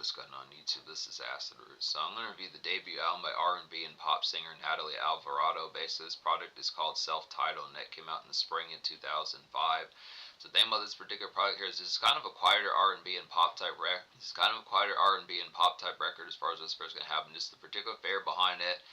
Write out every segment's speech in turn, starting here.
what's going on YouTube? This is Acid Root. So I'm going to review the debut album by R&B and pop singer Natalie Alvarado. Basically, this product is called Self-Titled, and it came out in the spring in 2005. So the name of this particular product here is just kind of a quieter R&B and pop type record. It's kind of a quieter R&B and pop type record as far as what's first going to happen. Just the particular fare behind it.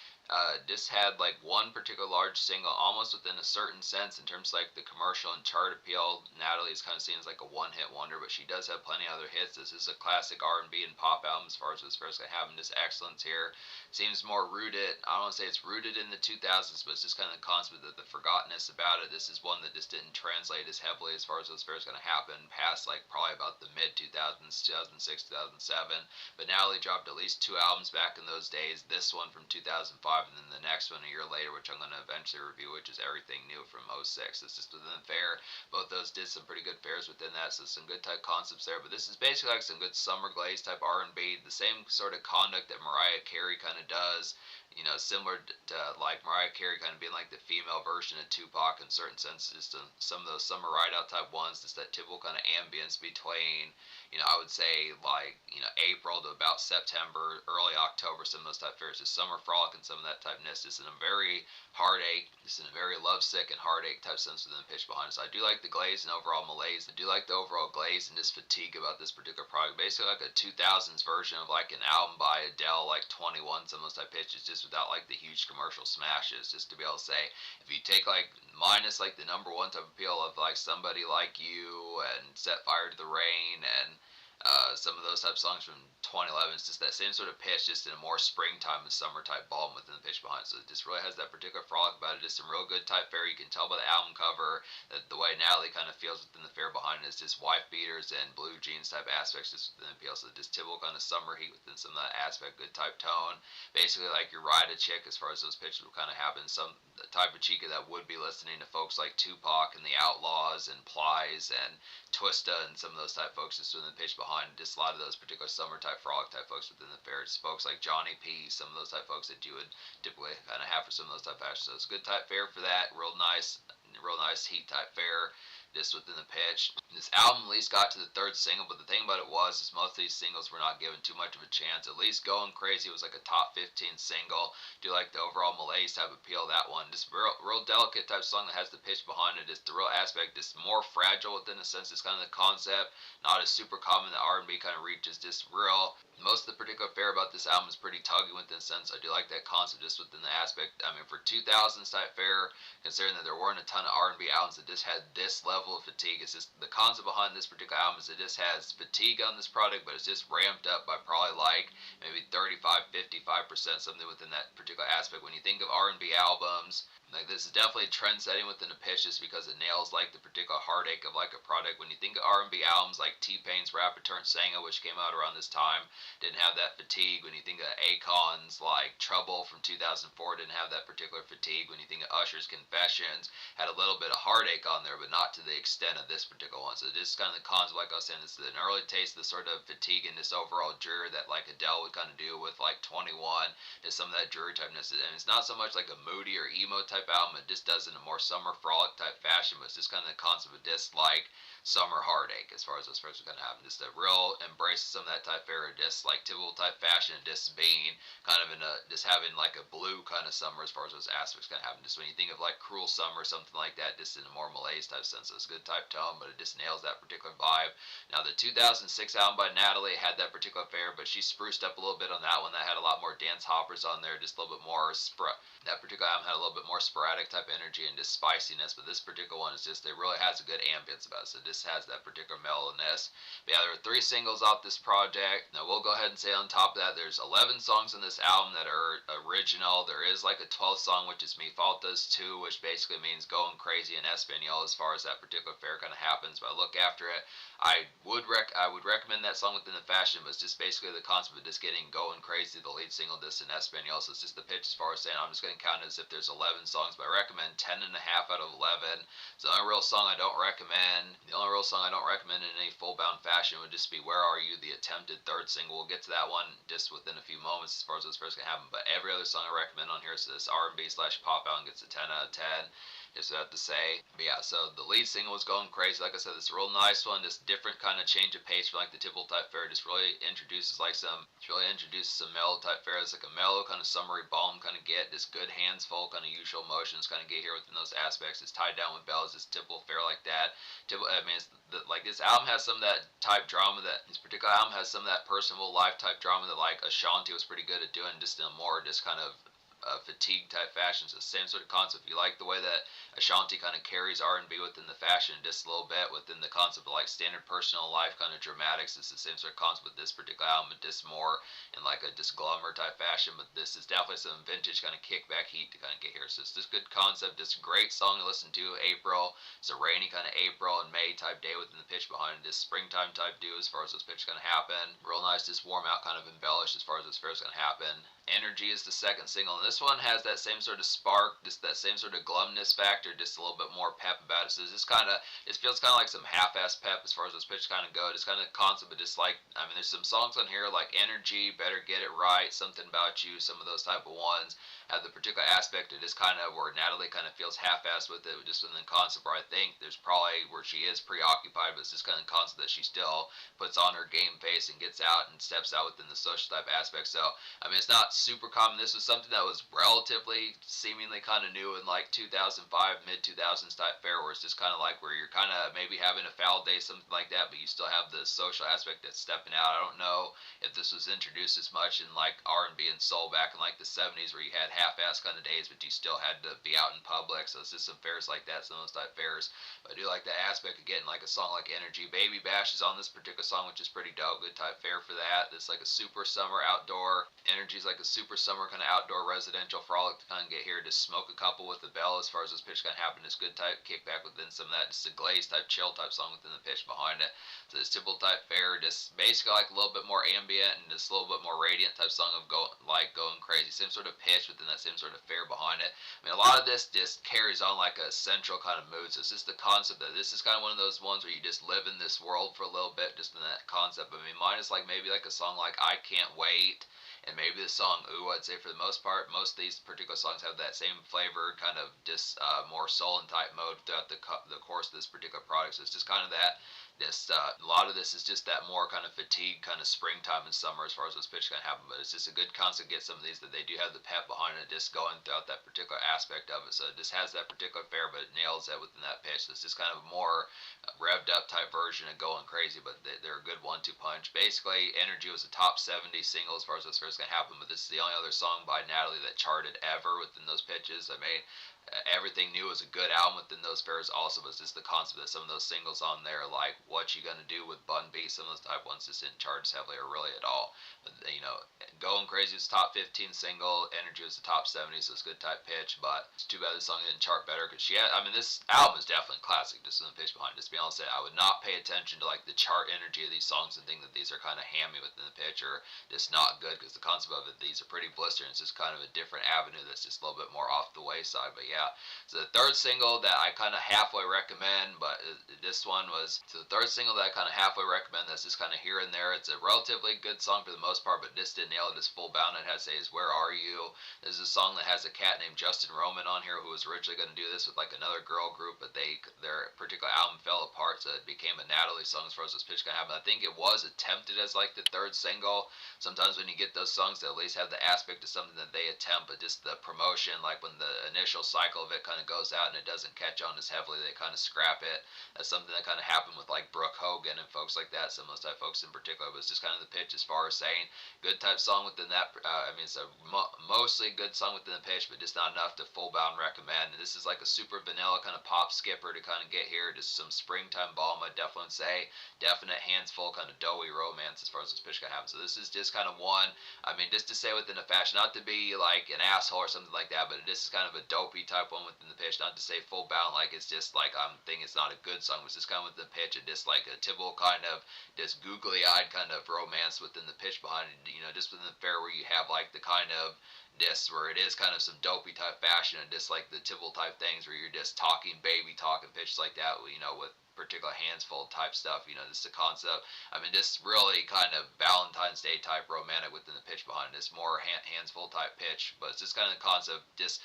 This had like one particular large single, almost within a certain sense in terms of like the commercial and chart appeal. Natalie is kind of seen as like a one-hit wonder, but she does have plenty of other hits. This is a classic R&B and pop album as far as what's first going to happen. Just excellence here. Seems more rooted. I don't want to say it's rooted in the 2000s, but it's just kind of the concept of the forgottenness about it. This is one that just didn't translate as heavily as far as what's first going to happen past like probably about the mid 2000s, 2006, 2007. But Natalie dropped at least 2 albums back in those days. This one from 2005, and then the next one a year later, which I'm going to eventually review, which is Everything New from '06. It's just within the fair. Both those did some pretty good fairs within that, so some good type concepts there. But this is basically like some good summer glaze type R&B, the same sort of conduct that Mariah Carey kind of does. You know, similar to like Mariah Carey kind of being like the female version of Tupac in certain senses, to some of those summer ride out type ones, just that typical kind of ambience between, you know, I would say like, you know, April to about September, early October, some of those type fairs, just summer frolic and some of that typeness, just in a very heartache, just in a very lovesick and heartache type sense within the pitch behind it. So I do like the glaze and overall malaise. I do like the overall glaze and just fatigue about this particular product. Basically like a 2000s version of like an album by Adele, like 21, some of those type pitches, just without like the huge commercial smashes. Just to be able to say, if you take like minus like the #1 type appeal of like Somebody Like You and Set Fire to the Rain and some of those type songs from 2011, it's just that same sort of pitch, just in a more springtime and summer type ballroom within the pitch behind. So it just really has that particular frolic about it. Just some real good type fare. You can tell by the album cover that the way Natalie kind of feels within the fare behind it is just wife beaters and blue jeans type aspects just within the appeal. So just typical kind of summer heat within some of that aspect, good type tone. Basically like your ride a chick as far as those pitches will kind of happen. Some the type of chica that would be listening to folks like Tupac and the Outlaws and Plies and Twista and some of those type folks just within the pitch behind. Just a lot of those particular summer type frolic type folks within the fair. Just folks like Johnny P, some of those type folks that you would typically kind of have for some of those type actions. So it's a good type fare for that. Real nice heat type fare just within the pitch. This album at least got to the 3rd single, but the thing about it was is most of these singles were not given too much of a chance. At least Going Crazy was like a top 15 single. Do like the overall malaise type appeal of that one. Just real delicate type song that has the pitch behind it. Just the real aspect, just more fragile within a sense. It's kind of the concept. Not as super common that R&B kind of reaches. Just real. Most of the particular fare about this album is pretty tuggy within a sense. I do like that concept just within the aspect. I mean, for 2000s type fare, considering that there weren't a ton of R&B albums that just had this level of fatigue. It's just the concept behind this particular album is it just has fatigue on this product, but it's just ramped up by probably like maybe 35-55%, something within that particular aspect. When you think of R&B albums, like this is definitely trend setting within the pitch just because it nails like the particular heartache of like a product. When you think of R&B albums like T-Pain's Rapid Turn Sanga, which came out around this time, didn't have that fatigue. When you think of Akon's like Trouble from 2004, didn't have that particular fatigue. When you think of Usher's Confessions, had a little bit of heartache on there, but not to the extent of this particular one. So this is kind of the concept, like I was saying, this is an early taste of the sort of fatigue and this overall drear that like Adele would kind of do with like 21, is some of that dreary typeness. And it's not so much like a moody or emo type album, it just does it in a more summer frolic type fashion, but it's just kind of the concept of just like summer heartache as far as those folks are going to happen. Just a real embrace some of that type fare, just like typical type fashion, just being kind of in a, just having like a blue kind of summer as far as those aspects going to happen. Just when you think of like Cruel Summer, something like that, just in a more malaise type sense. So it's a good type tone, but it just nails that particular vibe. Now the 2006 album by Natalie had that particular fare, but she spruced up a little bit on that one. That had a lot more dance hoppers on there, just a little bit more that particular album had a little bit more sporadic type energy and just spiciness, but this particular one is just, it really has a good ambience about it, so this has that particular mellowness. But yeah, there are 3 singles off this project. Now we'll go ahead and say on top of that, there's 11 songs on this album that are original. There is like a 12th song, which is Me Faltas 2, which basically means Going Crazy in Espanol as far as that particular fare kind of happens. But I look after it, I would recommend that song within the fashion, but it's just basically the concept of just getting Going Crazy, the lead single, just in Espanol. So it's just the pitch as far as saying, I'm just going to count it as if there's 11 songs, but I recommend 10 and a half out of 11. So the only real song I don't recommend in any full-bound fashion would just be Where Are You, the attempted 3rd single. We'll get to that one just within a few moments as far as those first can happen, but every other song I recommend on here is this R&B/pop album gets a 10 out of 10. Is what I have to say. But yeah, so the lead single was going crazy. Like I said, it's a real nice one. This different kind of change of pace from like the typical type fare. Just really introduces some mellow type fare. It's like a mellow kind of summery balm kind of get. This good hands full kind of usual motions kind of get here within those aspects. It's tied down with bells. It's typical fare like that. I mean, like this album has some of that type drama that this particular album has some of that personal life type drama that like Ashanti was pretty good at doing, just in a more just kind of fatigue type fashion. So same sort of concept. If you like the way that Ashanti kind of carries R&B within the fashion just a little bit within the concept of like standard personal life kind of dramatics, it's the same sort of concept with this particular album, but just more in like a just glamour type fashion. But this is definitely some vintage kind of kickback heat to kind of get here. So it's just good concept, just a great song to listen to. April, it's a rainy kind of April and May type day within the pitch behind it. Just springtime type dew as far as those pitches going to happen. Real nice, just warm out kind of embellished as far as this fair is going to happen. Energy is the second single, and this one has that same sort of spark, just that same sort of glumness factor, just a little bit more pep about it. So it's it feels kind of like some half-ass pep as far as those pitches kind of go. Just kind of concept, but just like, I mean, there's some songs on here like Energy, Better Get It Right, Something About You, some of those type of ones have the particular aspect of just kind of where Natalie kind of feels half-assed with it, just within the concept where I think there's probably where she is preoccupied, but it's just kind of concept that she still puts on her game face and gets out and steps out within the social type aspect. So I mean, it's not super common. This was something that was relatively, seemingly kind of new in like 2005, mid 2000s type fare, where it's just kind of like where you're kind of maybe having a foul day, something like that, but you still have the social aspect that's stepping out. I don't know if this was introduced as much in like R&B and soul back in like the 70s, where you had half-ass kind of days, but you still had to be out in public. So it's just some fairs like that, some of those type fairs. But I do like that aspect of getting like a song like Energy. Baby Bash is on this particular song, which is pretty dope. Good type fare for that. It's like a super summer outdoor. Energy is like a super summer kind of outdoor residential frolic to kind of get here. Just smoke a couple with the bell as far as this pitch kind of happen. It's good type kickback within some of that. Just a glaze type chill type song within the pitch behind it. So this typical type fare, just basically like a little bit more ambient and just a little bit more radiant type song of going crazy. Same sort of pitch within that same sort of fare behind it. I mean, a lot of this just carries on like a central kind of mood. So it's just the concept that this is kind of one of those ones where you just live in this world for a little bit, just in that concept. I mean, mine is like maybe like a song like I Can't Wait. And maybe the song Ooh, I'd say for the most part, most of these particular songs have that same flavor, kind of just more soul and type mode throughout the course of this particular product. So it's just kind of that. A lot of this is just that more kind of fatigue, kind of springtime and summer as far as those pitches can happen. But it's just a good concept to get some of these that they do have the pep behind it, just going throughout that particular aspect of it. So it just has that particular fare, but it nails it within that pitch. So it's just kind of a more revved up type version of going crazy, but they're a good 1-2 punch. Basically, Energy was a top 70 single as far as those fares can happen, but this is the only other song by Natalie that charted ever within those pitches. I mean, Everything New is a good album within those fairs also, but it's just the concept that some of those singles on there, like What You Gonna Do with Bun B, some of those type ones just didn't charge heavily or really at all. But, Going Crazy was top 15 single, Energy was the top 70, so it's good type pitch, but it's too bad this song didn't chart better, because this album is definitely classic, just in the pitch behind it. Just to be honest, I would not pay attention to like the chart energy of these songs and think that these are kind of hammy within the pitch or just not good, because the concept of it, these are pretty blistering. It's just kind of a different avenue that's just a little bit more off the wayside. But yeah, so the third single that I kind of halfway recommend, the third single that I kind of halfway recommend that's just kind of here and there. It's a relatively good song for the most part, but this didn't nail it as full bound. It has to say is Where Are You? This is a song that has a cat named Justin Roman on here who was originally going to do this with like another girl group, but their particular album fell apart, so it became a Natalie song as far as this pitch can happen. I think it was attempted as like the third single. Sometimes when you get those songs, they at least have the aspect of something that they attempt, but just the promotion, like when the initial cycle of it kind of goes out and it doesn't catch on as heavily, they kind of scrap it. That's something that kind of happened with like Brooke Hogan and folks like that. Some of those type folks in particular, but it's just kind of the pitch as far as saying good type song within that. It's a mostly good song within the pitch, but just not enough to full bound recommend. And this is like a super vanilla kind of pop skipper to kind of get here. Just some springtime balm, I'd definitely say. Definite hands full kind of doughy romance as far as this pitch can happen. So this is just kind of one. Just to say within the fashion, not to be like an asshole or something like that, but this is kind of a dopey type one within the pitch. Not to say full bound like it's just like I'm thinking it's not a good song. It's just kind of with the pitch, and just like a typical kind of just googly eyed kind of romance within the pitch behind it. Just within the fair where you have like the kind of this where it is kind of some dopey type fashion and just like the typical type things where you're just talking baby talk and pitches like that, with particular hands full type stuff. Just the concept. I mean, just really kind of Valentine's Day type romantic within the pitch behind it. It's more hands full type pitch, but it's just kind of the concept. This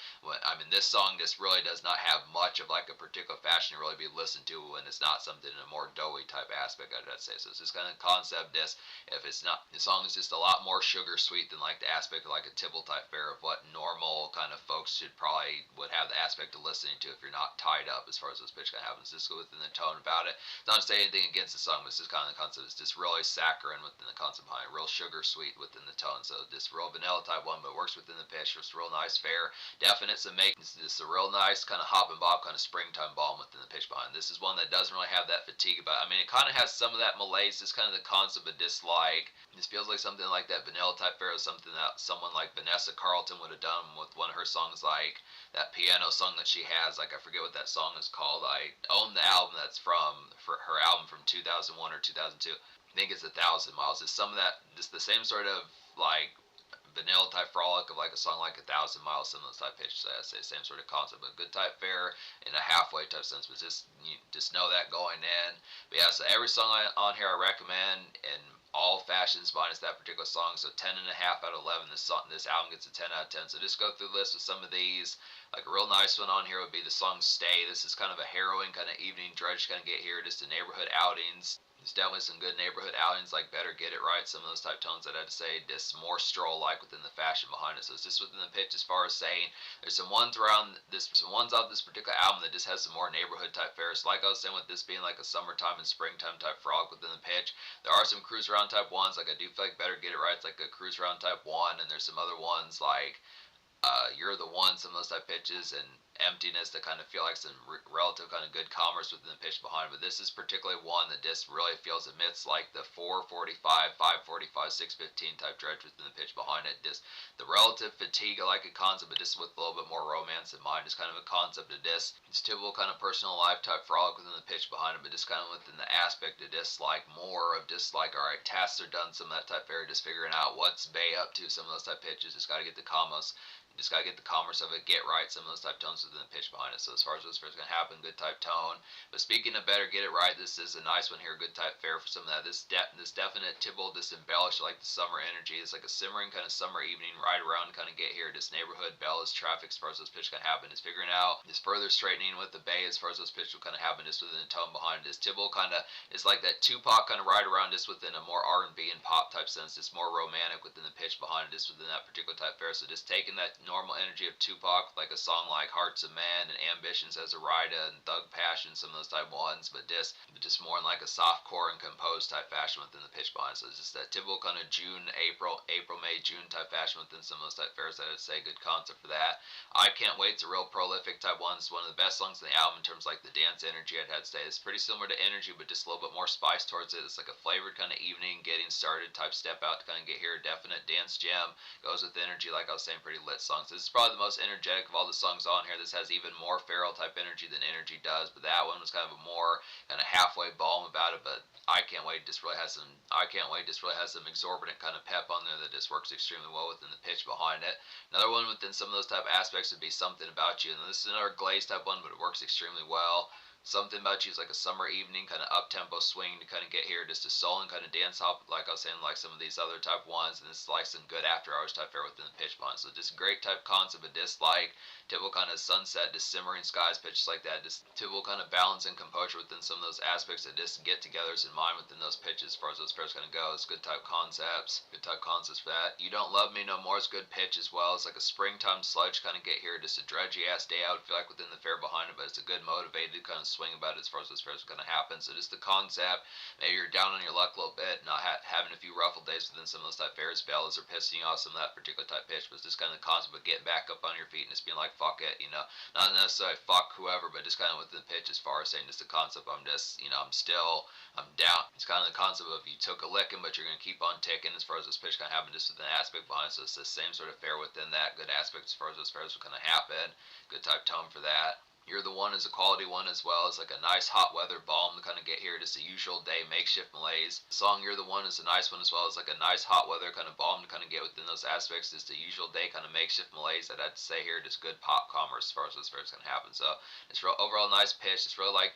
song just really does not have much of like a particular fashion to really be listened to when it's not something in a more doughy type aspect, I'd say. So it's just kind of concept. If it's not, the song is just a lot more sugar sweet than like the aspect of like a Tibble type fare of what normal kind of folks would have the aspect of listening to if you're not tied up as far as this pitch kind of happens. Just go within the tone about it. Not to say anything against the song, but it's just kind of the concept. It's just really saccharine within the concept behind it. Real sugar sweet within the tone. So just real vanilla type one, but works within the pitch. Just real nice fare. Definite some make. It's just a real nice kind of hop and bop kind of springtime balm within the pitch behind. This is one that doesn't really have that fatigue about it. I mean, it kind of has some of that malaise. It's kind of the concept of dislike. This feels like something like that vanilla type fare, something that someone like Vanessa Carlton would have done with one of her songs, like that piano song that she has. Like, I forget what that song is called. I own the album that's for her album from 2001 or 2002. I think it's 1,000 Miles. It's some of that, just the same sort of like vanilla type frolic of like a song like 1,000 Miles, some of those type pitches. I say same sort of concept, but good type fare in a halfway type sense. But just know that going in. But yeah, so every song on here I recommend in all fashions minus that particular song. So 10.5 out of 11. This album gets a 10 out of 10. So just go through the list with some of these. Like a real nice one on here would be the song Stay. This is kind of a harrowing kind of evening drudge kind of get here, just the neighborhood outings. There's definitely some good neighborhood outings like Better Get It Right, some of those type tones that I'd say, just more stroll like within the fashion behind it. So it's just within the pitch as far as saying there's some ones off this particular album that just has some more neighborhood type fares. Like I was saying with this being like a summertime and springtime type frolic within the pitch. There are some cruise around type ones, like I do feel like Better Get It Right, it's like a cruise around type one, and there's some other ones like You're the One, some of those type pitches, and Emptiness that kind of feel like some relative kind of good commerce within the pitch behind it. But this is particularly one that just really feels amidst like the 445, 545, 615 type dredge within the pitch behind it. Just the relative fatigue, I like a concept, but just with a little bit more romance in mind. Just kind of a concept of this. It's typical kind of personal life type frolic within the pitch behind it, but just kind of within the aspect of just like more of just like, all right, tasks are done, some of that type area, just figuring out what's Bay up to, some of those type pitches. Just got to get the commas. Just gotta get the commerce of it, get right, some of those type tones within the pitch behind it. So as far as what's first gonna happen, good type tone. But speaking of Better Get It Right, this is a nice one here, good type fare for some of that. This definite Tibble, this embellished like the summer energy. It's like a simmering kind of summer evening right around kind of get here. This neighborhood Bella's traffic as far as those pitch can happen is figuring out this further straightening with the Bay as far as those pitch will kind of happen just within the tone behind it. This Tibble kind of is like that Tupac kind of right around just within a more R&B and pop type sense. It's more romantic within the pitch behind it, just within that particular type fare. So just taking that normal energy of Tupac, like a song like Hearts of Man and Ambitions as a Rida and Thug Passion, some of those type ones, but just more in like a softcore and composed type fashion within the pitch behind. So it's just that typical kind of June, April, May, June type fashion within some of those type fares that I'd say good concept for that. I Can't Wait, it's a real prolific type one. It's one of the best songs in the album in terms of like the dance energy I'd have to say. It's pretty similar to Energy, but just a little bit more spice towards it. It's like a flavored kind of evening, getting started type step out to kind of get here. Definite dance jam. Goes with Energy, like I was saying, pretty lit songs. This is probably the most energetic of all the songs on here. This has even more feral type energy than Energy does, but that one was kind of a more kind of halfway balm about it. But I Can't Wait just really has some exorbitant kind of pep on there that just works extremely well within the pitch behind it. Another one within some of those type aspects would be Something About You, and this is another Glaze type one, but it works extremely well. Something About You is like a summer evening kind of up-tempo swing to kind of get here, just a soul and kind of dance hop, like I was saying, like some of these other type ones, and this is like some good after-hours type fare within the pitch behind. So just great type concept, but just like typical kind of sunset, just simmering skies, pitches like that, just typical kind of balance and composure within some of those aspects that just get-togethers in mind within those pitches as far as those pairs kind of go. It's good type concepts for that. You Don't Love Me No More is good pitch as well. It's like a springtime sludge kind of get here, just a drudgy-ass day I would feel like within the fare behind it, but it's a good motivated kind of swing about it as far as those fairs are going to happen. So just the concept, maybe you're down on your luck a little bit, not having a few ruffled days within some of those type fairs, bellas are pissing you off, some of that particular type pitch, but it's just kind of the concept of getting back up on your feet and just being like, fuck it, not necessarily fuck whoever, but just kind of within the pitch as far as saying just the concept, I'm down. It's kind of the concept of you took a licking, but you're going to keep on ticking as far as this pitch kind of happen, just with an aspect behind it. So it's the same sort of fare within that good aspect as far as those fares will kind of happen. Good type tone for that. You're the One is a quality one as well. It's like a nice hot weather balm to kind of get here. Just a usual day makeshift malaise. The song You're the One is a nice one as well. It's like a nice hot weather kind of balm to kind of get within those aspects. Just a usual day kind of makeshift malaise that I'd say here. Just good pop commerce as far as those fares can happen. So it's real overall nice pitch. It's really like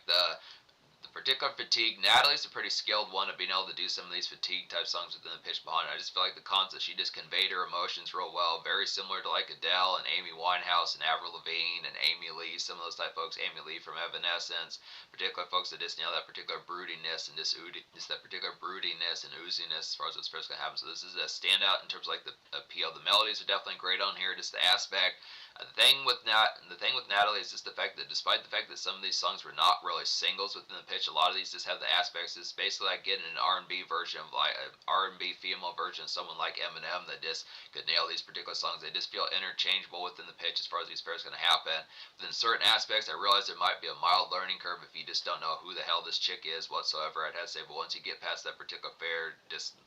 The particular fatigue, Natalie's a pretty skilled one at being able to do some of these fatigue type songs within the pitch behind it. I just feel like the concept, she just conveyed her emotions real well, very similar to like Adele and Amy Winehouse and Avril Lavigne and Amy Lee, some of those type folks, Amy Lee from Evanescence, particular folks that just that particular broodiness and just that particular broodiness and ooziness as far as what's first gonna happen. So this is a standout in terms of like the appeal. The melodies are definitely great on here, just the aspect. The thing with Natalie is just the fact that despite the fact that some of these songs were not really singles within the pitch, a lot of these just have the aspects. It's basically like getting an R&B version of like an R&B female version of someone like Eminem that just could nail these particular songs. They just feel interchangeable within the pitch as far as these pairs going to happen. But in certain aspects, I realize there might be a mild learning curve if you just don't know who the hell this chick is whatsoever. I'd have to say, but once you get past that particular fair, just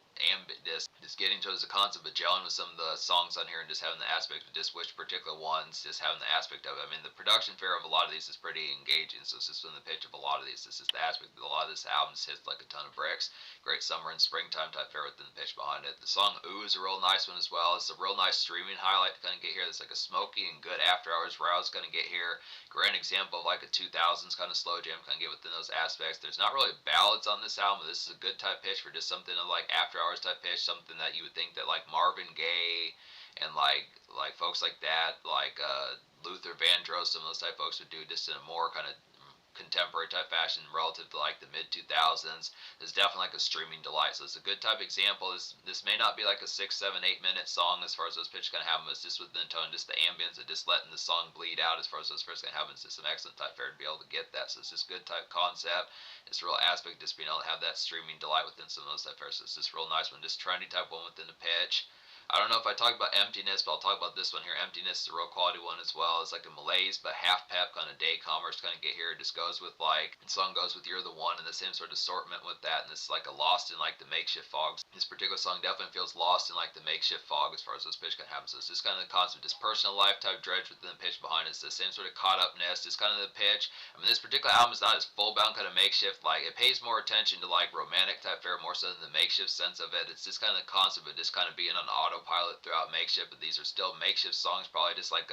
getting towards the concept of gelling with some of the songs on here and just having the aspect of just which particular ones, just having the aspect of it. I mean, the production fare of a lot of these is pretty engaging, so it's just in the pitch of a lot of these. This is the aspect that a lot of this album just hits like a ton of bricks. Great summer and springtime type fare within the pitch behind it. The song Ooh is a real nice one as well. It's a real nice streaming highlight to kind of get here. It's like a smoky and good after hours rouse going to get here. Great example of like a 2000s kind of slow jam kind of get within those aspects. There's not really ballads on this album, but this is a good type pitch for just something of like after hours type pitch, something that you would think that like Marvin Gaye and like folks like that, like Luther Vandross, some of those type folks would do just in a more kind of contemporary type fashion relative to like the mid 2000s. Is definitely like a streaming delight. So it's a good type example. This may not be like a 6, 7, 8 minute song as far as those pitches gonna happen, but it's just within the tone, just the ambience of just letting the song bleed out as far as those first gonna happen. It's just an excellent type fare to be able to get that. So it's just good type concept. It's a real aspect just being able to have that streaming delight within some of those type fares. So it's just real nice one, just trendy type one within the pitch. I don't know if I talk about Emptiness, but I'll talk about this one here. Emptiness is a real quality one as well. It's like a malaise, but half pep kind of day commerce kind of get here. It just goes with like, the song goes with You're the One and the same sort of assortment with that. And this is like a lost in like the makeshift fog. This particular song definitely feels lost in like the makeshift fog as far as those pitch can happen. So it's just kind of the concept, this personal life type dredge within the pitch behind it. It's the same sort of caught upness. It's kind of the pitch. I mean, this particular album is not as full bound kind of makeshift. Like it pays more attention to like romantic type fare more so than the makeshift sense of it. It's just kind of the concept of just kind of being on autopilot throughout makeshift, but these are still makeshift songs, probably just like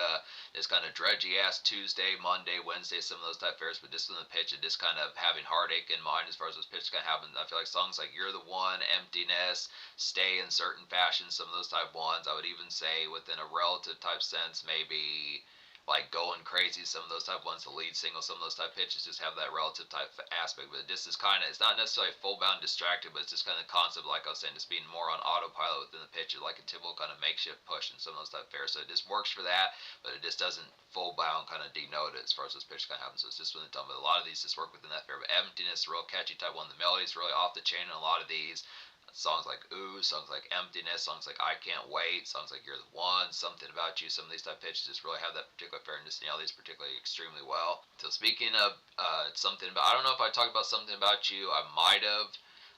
this kind of dredgy ass Tuesday, Monday, Wednesday, some of those type fares, but just in the pitch and just kind of having heartache in mind as far as those pitches kind of happen. I feel like songs like You're the One, Emptiness, Stay in certain fashion, some of those type ones, I would even say within a relative type sense, maybe like Going Crazy, some of those type ones, the lead single, some of those type pitches just have that relative type aspect, but it just is kind of, it's not necessarily full bound distracted, but it's just kind of the concept, like I was saying, just being more on autopilot within the pitch, like a typical kind of makeshift push in some of those type fares. So it just works for that, but it just doesn't full bound kind of denote it as far as those pitches kind of happen. So it's just within the time, but a lot of these just work within that fare. But Emptiness, real catchy type one. The melody's really off the chain in a lot of these. Songs like Ooh, songs like Emptiness, songs like I Can't Wait, songs like You're the One, Something About You, some of these type pitches just really have that particular fare and just nail these particularly extremely well. So speaking of something about, I don't know if I talked about Something About You, I might have.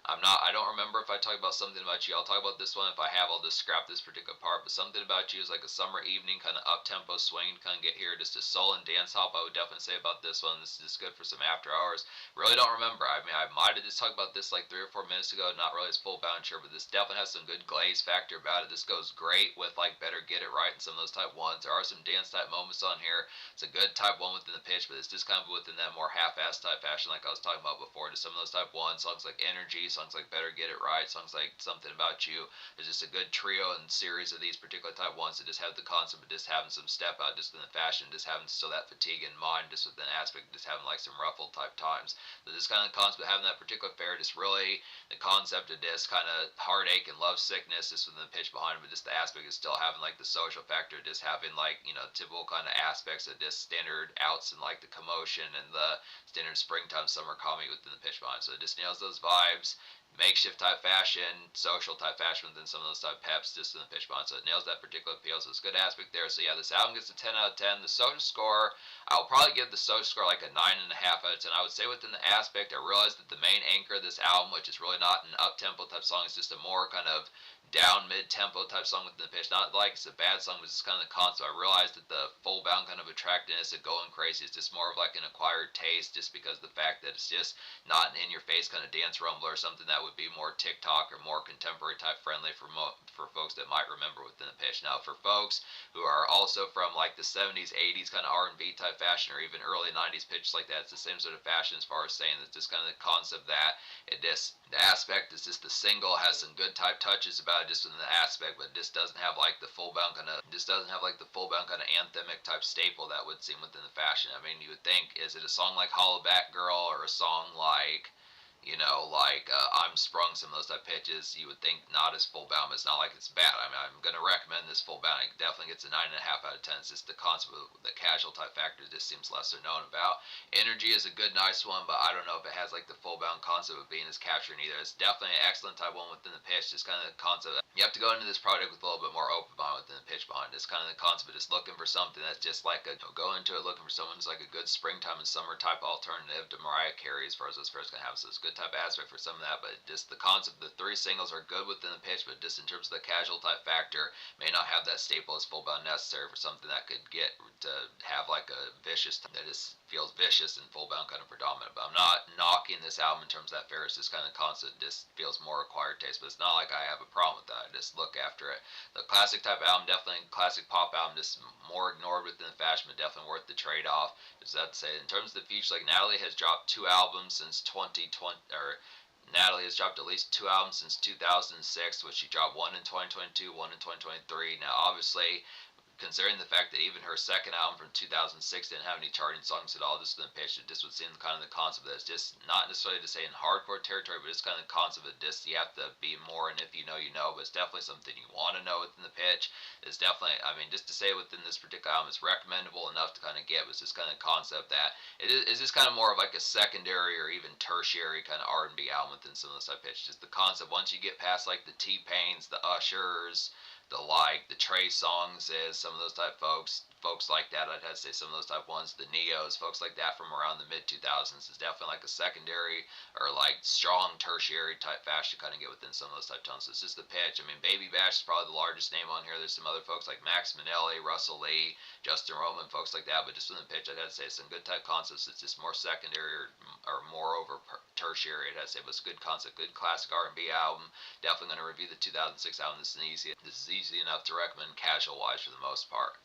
I don't remember if I talked about Something About You. I'll talk about this one. If I have, I'll just scrap this particular part. But Something About You is like a summer evening kind of up-tempo swing to kind of get here. Just a soul and dance hop, I would definitely say about this one. This is just good for some after hours. Really don't remember. I mean, I might have just talked about this like 3 or 4 minutes ago. Not really as full bound sure, but this definitely has some good glaze factor about it. This goes great with like Better Get It Right and some of those type ones. There are some dance type moments on here. It's a good type one within the pitch, but it's just kind of within that more half-ass type fashion like I was talking about before. Just some of those type ones, songs like Energy, songs like Better Get It Right, songs like Something About You. There's just a good trio and series of these particular type ones that just have the concept of just having some step out just in the fashion, just having still that fatigue in mind, just with an aspect, just having like some ruffled type times. So this kind of concept of having that particular fare, just really the concept of this kind of heartache and love sickness just within the pitch behind it, but just the aspect is still having like the social factor, just having like, you know, typical kind of aspects of just standard outs and like the commotion and the standard springtime summer comedy within the pitch behind. So it just nails those vibes. Makeshift type fashion, social type fashion within some of those type peps just in the pitch bond. So it nails that particular appeal. So it's a good aspect there. So yeah, this album gets a 10 out of 10. The social score, I'll probably give the social score like a 9.5 out of 10. I would say within the aspect, I realized that the main anchor of this album, which is really not an up-tempo type song, is just a more kind of down mid-tempo type song within the pitch. Not like it's a bad song, but it's kind of the concept. I realized that the full-bound kind of attractiveness of Going Crazy is just more of like an acquired taste just because of the fact that it's just not an in-your-face kind of dance rumbler or something that that would be more TikTok or more contemporary type friendly for folks that might remember within the pitch. Now, for folks who are also from like the 70s, 80s kind of R&B type fashion, or even early 90s pitches like that, it's the same sort of fashion as far as saying that just kind of the concept that the aspect is just the single has some good type touches about it just in the aspect, but just doesn't have like the full bound kind of anthemic type staple that would seem within the fashion. I mean, you would think, is it a song like Hollaback Girl or a song like I'm Sprung, some of those type pitches, you would think not as full bound, but it's not like it's bad. I mean, I'm going to recommend this full bound. It definitely gets a 9.5 out of 10. It's just the concept of the casual type factor just seems lesser known about. Energy is a good, nice one, but I don't know if it has like the full bound concept of being as capturing either. It's definitely an excellent type one within the pitch. Just kind of the concept. You have to go into this project with a little bit more open mind within the pitch behind it. It's kind of the concept of just looking for something that's just like go into it looking for someone who's like a good springtime and summer type alternative to Mariah Carey as far as those first going to have. So it's a good type aspect for some of that, but just the concept, the three singles are good within the pitch, but just in terms of the casual type factor, may not have that staple as full bound necessary for something that could get to have like a vicious that is feels vicious and full bound kind of predominant. But I'm not knocking this album in terms of that Ferris. This kind of concept just feels more acquired taste, but it's not like I have a problem with that. I just look after it. The classic type album, definitely classic pop album, just more ignored within the fashion, but definitely worth the trade off. Is that to say, in terms of the features, like Natalie has dropped 2 albums since 2020, or Natalie has dropped at least 2 albums since 2006, which she dropped one in 2022, one in 2023. Now, obviously, considering the fact that even her second album from 2006 didn't have any charting songs at all, just in the pitch, it just would seem kind of the concept that it's just not necessarily to say in hardcore territory, but it's kind of the concept that just you have to be more, and if you know, you know, but it's definitely something you want to know within the pitch. It's definitely, I mean, just to say within this particular album, it's recommendable enough to kind of get, was this kind of concept that it's just kind of more of like a secondary or even tertiary kind of R&B album within some of those type pitches. Just the concept, once you get past like the T-Pains, the Ushers, the Trey Songs is some of those type folks like that. I'd have to say some of those type ones, the Neos, folks like that from around the mid 2000s is definitely like a secondary or like strong tertiary type fashion kind of get within some of those type tones. So it's just the pitch. I mean, Baby Bash is probably the largest name on here. There's some other folks like Max Minnelli, Russell Lee, Justin Roman, folks like that. But just within the pitch, I'd have to say some good type concepts. It's just more secondary or more over tertiary. I'd have to say, but it's a good concept, good classic R&B album. Definitely going to review the 2006 album. This is easy enough to recommend casual wise for the most part.